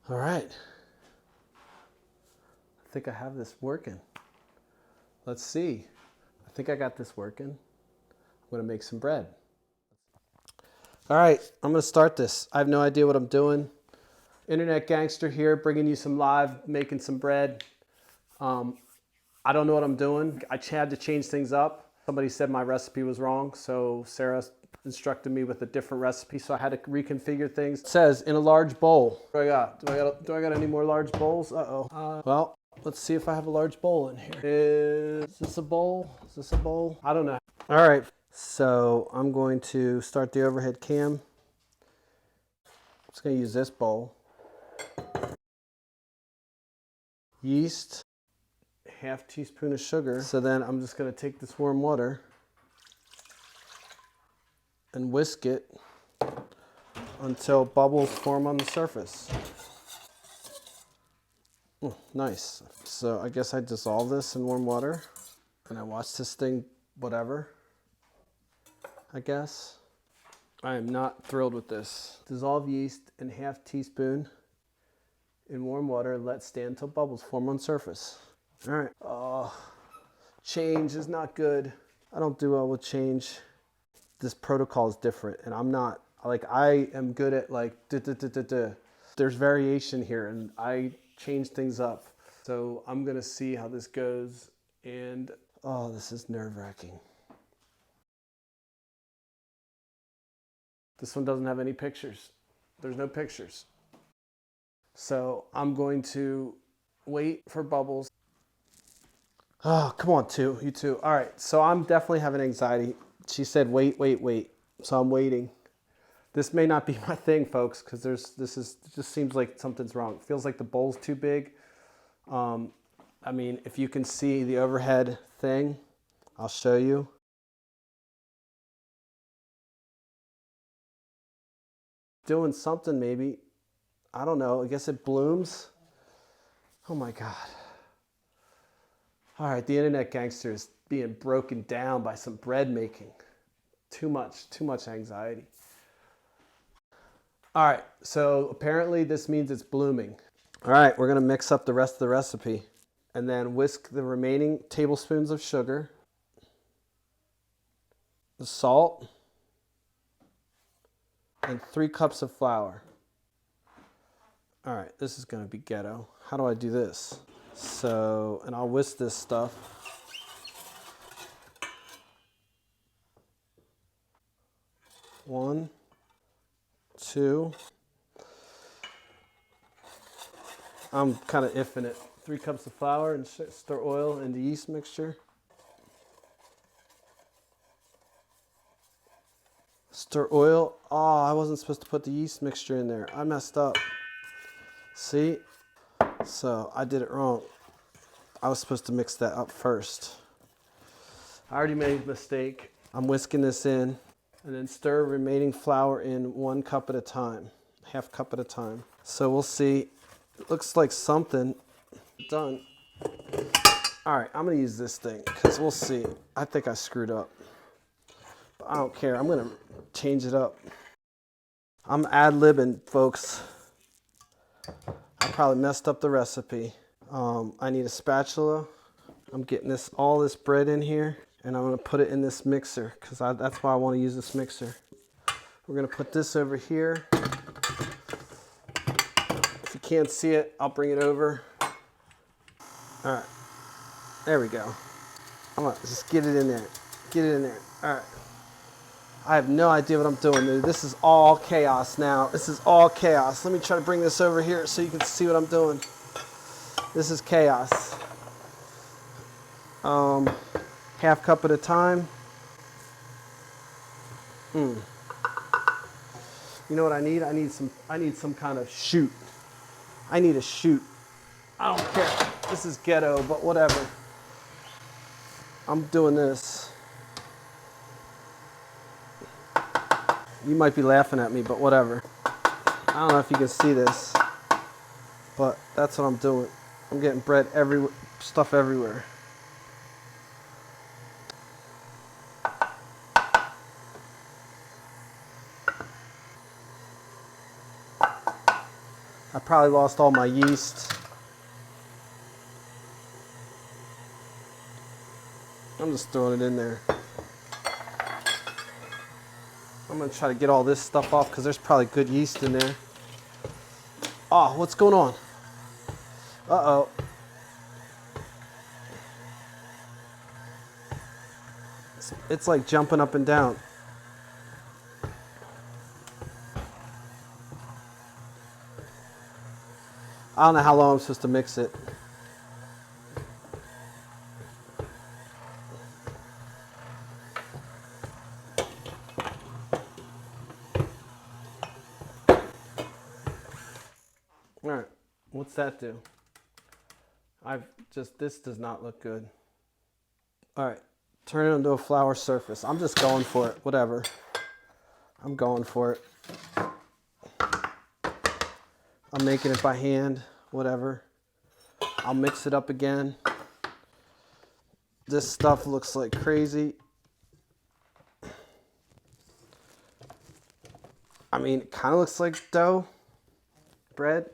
All right. I think I have this working. Let's see. I think I got this working. I'm going to make some bread. All right, I'm going to start this. I have no idea what I'm doing. Internet gangster here, bringing you some live, making some bread. I don't know what I'm doing. I had to change things up. Somebody said my recipe was wrong, so Sarah instructed me with a different recipe, so I had to reconfigure things. It says in a large bowl. What do I got? Do I got any more large bowls? Uh-oh. Well, let's see if I have a large bowl in here. Is this a bowl? Is this a bowl? I don't know. All right, so I'm going to start the overhead cam. I'm just going to use this bowl. Yeast, half teaspoon of sugar. So then I'm just going to take this warm water and whisk it until bubbles form on the surface. Nice. So I guess I dissolve this in warm water and I watch this thing, whatever, I guess. I am not thrilled with this. Dissolve yeast in half teaspoon in warm water and let stand until bubbles form on surface. All right. Oh, change is not good. I don't do well with change. This protocol is different and I'm not, like, I am good at like, There's variation here and I change things up. So I'm gonna see how this goes and, oh, this is nerve-wracking. This one doesn't have any pictures. There's no pictures. So I'm going to wait for bubbles. Oh, come on, you two. All right, so I'm definitely having anxiety. She said, wait. So I'm waiting. This may not be my thing, folks, because it just seems like something's wrong. It feels like the bowl's too big. I mean, if you can see the overhead thing, I'll show you. Doing something maybe. I don't know. I guess it blooms. Oh my God. All right, the internet gangster is being broken down by some bread making. Too much anxiety. All right, so apparently this means it's blooming. All right, we're gonna mix up the rest of the recipe and then whisk the remaining tablespoons of sugar, the salt, and 3 cups of flour. All right, this is gonna be ghetto. How do I do this? So, and I'll whisk this stuff. One, two. I'm kind of iffing it. 3 cups of flour and stir oil in the yeast mixture. Stir oil. Oh, I wasn't supposed to put the yeast mixture in there. I messed up. See? So I did it wrong. I was supposed to mix that up first. I already made a mistake. I'm whisking this in and then stir remaining flour in 1 cup at a time, half cup at a time. So we'll see. It looks like something done. All right, I'm gonna use this thing because we'll see. I think I screwed up. But I don't care. I'm gonna change it up. I'm ad-libbing, folks. I probably messed up the recipe. I need a spatula. I'm getting all this bread in here and I'm gonna put it in this mixer because that's why I wanna use this mixer. We're gonna put this over here. If you can't see it, I'll bring it over. All right, there we go. I'm gonna just get it in there. Get it in there, all right. I have no idea what I'm doing, dude. This is all chaos now. This is all chaos. Let me try to bring this over here so you can see what I'm doing. This is chaos. Half cup at a time. You know what I need? I need some kind of shoot. I need a shoot. I don't care. This is ghetto, but whatever. I'm doing this. You might be laughing at me, but whatever. I don't know if you can see this, but that's what I'm doing. I'm getting bread everywhere, stuff everywhere. I probably lost all my yeast. I'm just throwing it in there. I'm gonna try to get all this stuff off because there's probably good yeast in there. Oh, what's going on? Uh-oh. It's like jumping up and down. I don't know how long I'm supposed to mix it. All right, what's that do? This does not look good. All right, turn it into a flour surface. I'm just going for it, whatever. I'm going for it. I'm making it by hand, whatever. I'll mix it up again. This stuff looks like crazy. I mean, it kind of looks like dough, bread.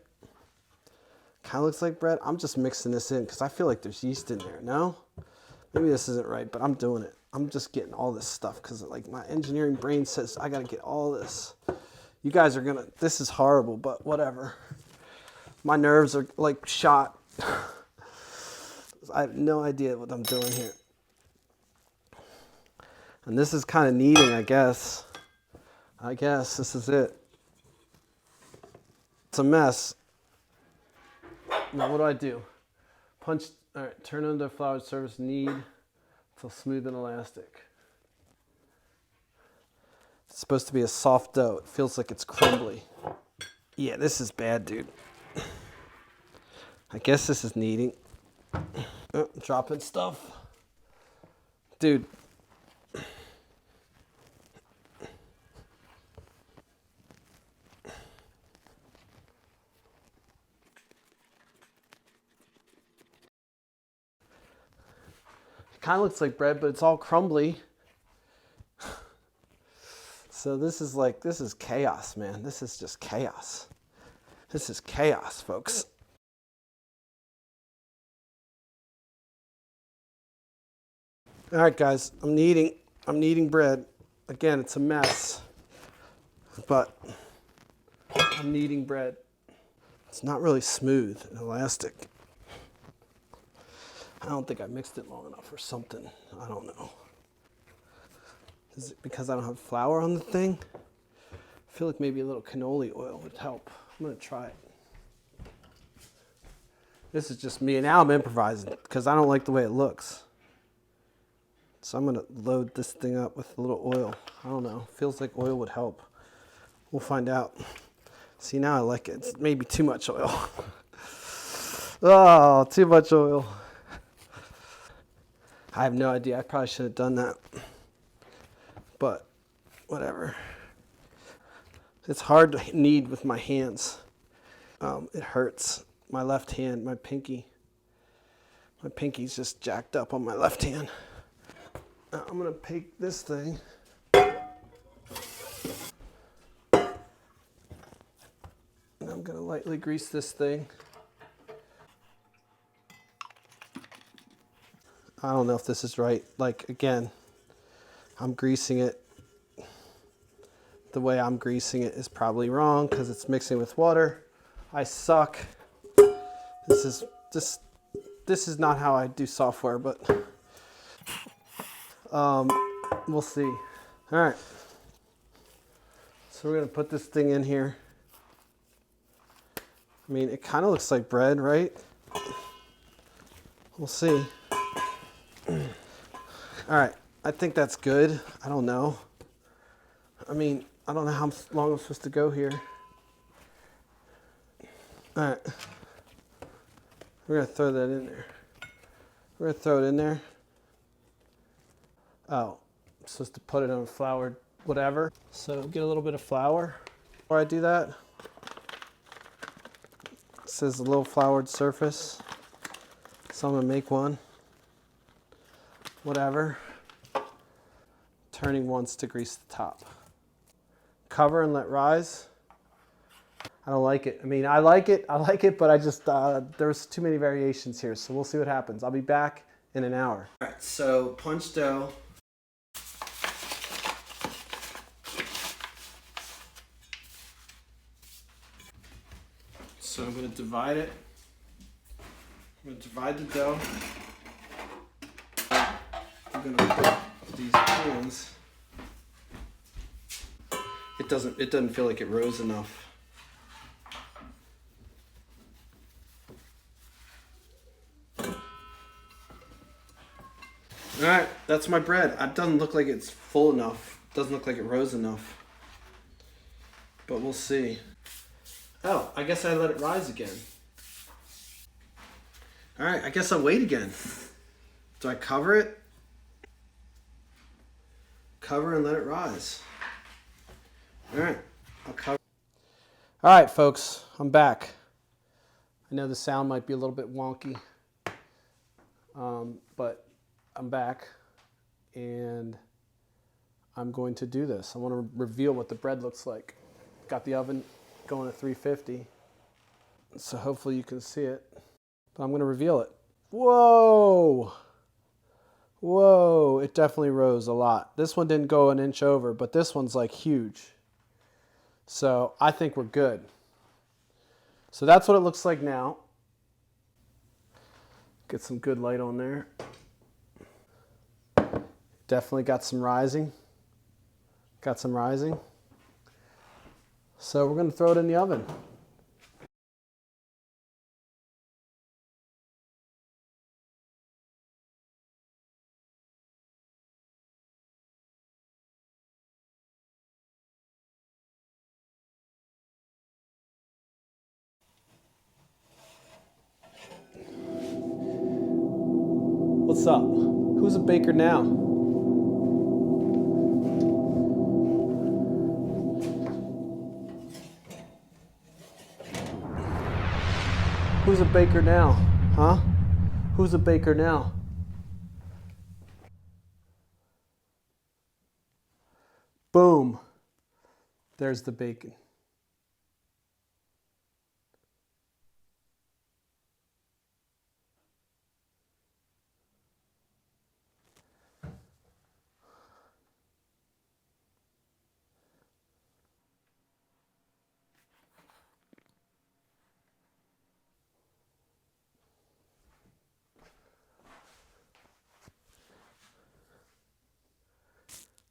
Kind of looks like bread. I'm just mixing this in because I feel like there's yeast in there. No? Maybe this isn't right, but I'm doing it. I'm just getting all this stuff because like my engineering brain says I got to get all this. You guys are gonna, this is horrible, but whatever. My nerves are like shot. I have no idea what I'm doing here. And this is kind of kneading, I guess. I guess this is it. It's a mess. Now what do I do? Punch, all right, turn under floured surface, knead until smooth and elastic. It's supposed to be a soft dough. It feels like it's crumbly. Yeah, this is bad, dude. I guess this is kneading. Oh, dropping stuff. Dude. Kind of looks like bread, but it's all crumbly. So this is chaos, man. This is just chaos. This is chaos, folks. All right, guys, I'm kneading bread. Again, it's a mess, but I'm kneading bread. It's not really smooth and elastic. I don't think I mixed it long enough or something. I don't know. Is it because I don't have flour on the thing? I feel like maybe a little cannoli oil would help. I'm gonna try it. This is just me, and now I'm improvising because I don't like the way it looks. So I'm gonna load this thing up with a little oil. I don't know, feels like oil would help. We'll find out. See, now I like it. It's maybe too much oil. Oh, too much oil. I have no idea. I probably should have done that. But whatever. It's hard to knead with my hands. It hurts. My left hand, my pinky. My pinky's just jacked up on my left hand. Now I'm gonna take this thing. And I'm gonna lightly grease this thing. I don't know if this is right. Like, again, I'm greasing it. The way I'm greasing it is probably wrong because it's mixing with water. I suck. This is not how I do software, but we'll see. All right. So we're gonna put this thing in here. I mean, it kind of looks like bread, right? We'll see. All right, I think that's good. I don't know. I mean, I don't know how long I'm supposed to go here. All right. We're gonna throw that in there. We're gonna throw it in there. Oh, I'm supposed to put it on floured whatever. So get a little bit of flour before I do that. It says a little floured surface. So I'm gonna make one. Whatever. Turning once to grease the top. Cover and let rise. I don't like it. I mean, I like it, but I just, there's too many variations here. So we'll see what happens. I'll be back in an hour. All right, so punch dough. So I'm going to divide it. I'm going to divide the dough. I'm going to put these pins. It doesn't feel like it rose enough. All right, that's my bread. It doesn't look like it's full enough. It doesn't look like it rose enough. But we'll see. Oh, I guess I let it rise again. All right, I guess I'll wait again. Do I cover it? Cover and let it rise. All right, I'll cover. All right, folks, I'm back. I know the sound might be a little bit wonky, but I'm back, and I'm going to do this. I want to reveal what the bread looks like. Got the oven going at 350, so hopefully you can see it. But I'm going to reveal it. Whoa! Whoa, it definitely rose a lot. This one didn't go an inch over, but this one's like huge. So I think we're good. So that's what it looks like now. Get some good light on there. Definitely got some rising. Got some rising. So we're going to throw it in the oven. What's up? Who's a baker now? Who's a baker now? Huh? Who's a baker now? Boom. There's the bacon.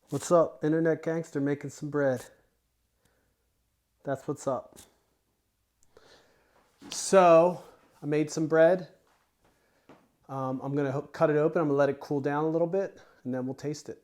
What's up? Internet gangster making some bread. That's what's up. So I made some bread. I'm going to cut it open. I'm going to let it cool down a little bit, and then we'll taste it.